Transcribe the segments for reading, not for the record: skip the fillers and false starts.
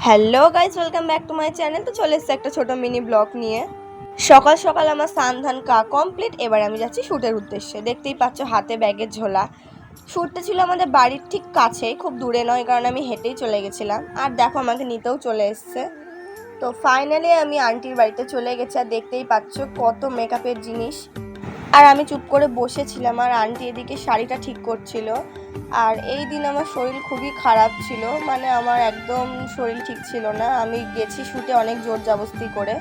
Hello guys, welcome back to my channel. তো চলে এসছে একটা ছোট মিনি ব্লগ নিয়ে। সকাল সকাল আমার স্নান ধান কমপ্লিট। এবার আমি যাচ্ছি শ্যুটের উদ্দেশ্যে। দেখতেই পাচ্ছ হাতে ব্যাগের ঝোলা। শ্যুটটা ছিল আমাদের বাড়ির ঠিক কাছেই, খুব দূরে নয়, কারণ আমি হেঁটেই চলে গেছিলাম। আর দেখো আমাকে নিতেও চলে এসছে। তো ফাইনালি আমি আন্টির বাড়িতে চলে গেছি। আর দেখতেই পাচ্ছ কত মেকআপের জিনিস। আর আমি চুপ করে বসেছিলাম, আর আন্টি এদিকে শাড়িটা ঠিক করছিল। আর এই দিন আমার শরীর খুবই খারাপ ছিল, মানে আমার একদম শরীর ঠিক ছিল না। আমি গেছি শ্যুটে অনেক জোর জবরদস্তি করে,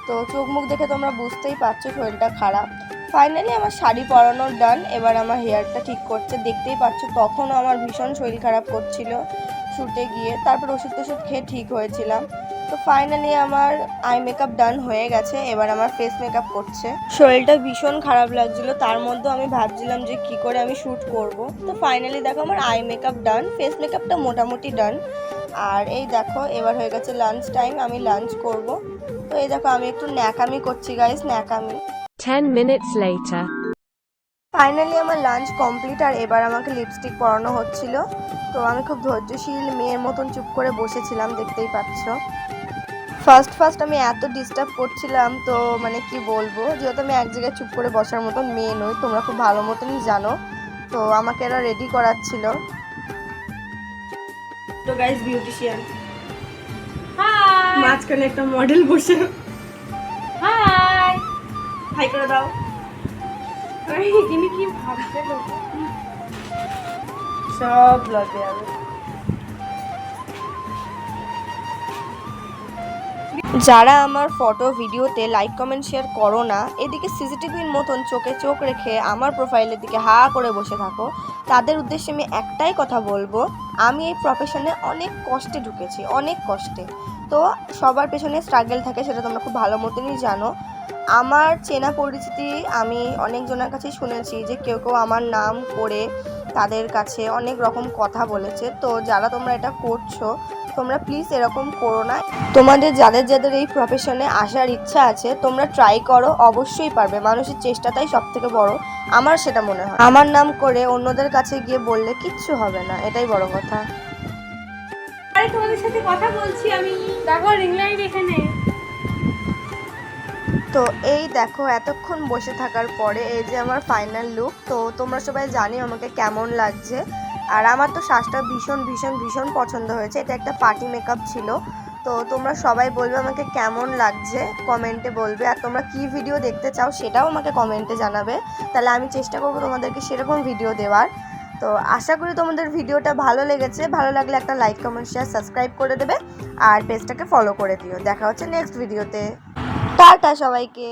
তো চোখ মুখ দেখে তোমরা বুঝতেই পারছো শরীরটা খারাপ। ফাইনালি আমার শাড়ি পরানোর ডান। এবার আমার হেয়ারটা ঠিক করছে, দেখতেই পাচ্ছ। তখনও আমার ভীষণ শরীর খারাপ করছিল শ্যুটে গিয়ে, তারপর ওষুধ টষুধ খেয়ে ঠিক হয়েছিলাম। তো ফাইনালি আমার আই মেকআপ ডান হয়ে গেছে। এবার আমার ফেস মেকআপ করছে। শরীরটা ভীষণ খারাপ লাগছিল, তার মধ্যে আমি ভাবছিলাম যে কি করে আমি শ্যুট করব। তো ফাইনালি দেখো আমার আই মেকআপ ডান, ফেস মেকআপটা মোটামুটি ডান। আর এই দেখো এবার হয়ে গেছে লাঞ্চ টাইম, আমি লাঞ্চ করব। তো এই দেখো আমি একটু ন্যাকামি করছি গাইস, ন্যাকামি। 10 minutes later. ফাইনালি আমার লাঞ্চ কমপ্লিট। আর এবার আমাকে লিপস্টিক পরানো হচ্ছিল। তো আমি খুব ধৈর্যশীল মেয়ের মতন চুপ করে বসেছিলাম, দেখতেই পাচ্ছ। ফার্স্ট আমি এত ডিস্টার্ব করছিলাম, তো মানে কি বলবো, যেহেতু আমি এক জায়গায় চুপ করে বসার মতন মেয়ে নই, তোমরা খুব ভালো মতনই জানো। তো আমাকে এরা রেডি করাচ্ছিল। তো গাইস বিউটিশিয়ান, হাই মাঝখানে একটা মডেল বসে হাই হাই করে দাও। ইনি কি ভাবছে লোক সব ব্লগে যাবে। যারা আমার ফটো ভিডিওতে লাইক কমেন্ট শেয়ার করো না, এদিকে সিসিটিভির মতন চোখে চোখ রেখে আমার প্রোফাইলের দিকে হা করে বসে থাকো, তাদের উদ্দেশ্যে আমি একটাই কথা বলবো, আমি এই প্রফেশনে অনেক কষ্টে ঢুকেছি, অনেক কষ্টে। তো সবার পেছনে স্ট্রাগল থাকে, সেটা তোমরা খুব ভালো মতনই জানো। আমার চেনা পরিচিতি আমি অনেকজনের কাছেই শুনেছি যে কেউ কেউ আমার নাম করে তাদের কাছে অনেক রকম কথা বলেছে। তো যারা তোমরা এটা করছো, তোমরা প্লিজ এরকম করো না। তোমাদের যাদের যাদের এই প্রফেশনে আসার ইচ্ছা আছে, তোমরা ট্রাই করো, অবশ্যই পারবে। মানুষের চেষ্টাটাই সব থেকে বড়, আমার সেটা মনে হয়। আমার নাম করে অন্যদের কাছে গিয়ে বললে কিচ্ছু হবে না, এটাই বড় কথা। আরে তোমাদের সাথে কথা বলছি আমি, দেখো রিং লাইট এখানে। তো এই দেখো এতক্ষণ বসে থাকার পরে এই যে আমার ফাইনাল লুক। তো তোমরা সবাই জানি আমাকে কেমন লাগছে। আর আমার তো শ্বাসটা ভীষণ ভীষণ ভীষণ পছন্দ হয়েছে। এটা একটা পার্টি মেকআপ ছিল। তো তোমরা সবাই বলবে আমাকে কেমন লাগছে, কমেন্টে বলবে। আর তোমরা কি ভিডিও দেখতে চাও সেটাও আমাকে কমেন্টে জানাবে, তাহলে আমি চেষ্টা করবো তোমাদেরকে সেরকম ভিডিও দেওয়ার। তো আশা করি তোমাদের ভিডিওটা ভালো লেগেছে। ভালো লাগলে একটা লাইক কমেন্ট শেয়ার সাবস্ক্রাইব করে দেবে, আর পেজটাকে ফলো করে দিও। দেখা হচ্ছে নেক্সট ভিডিওতে। টাটা সবাইকে।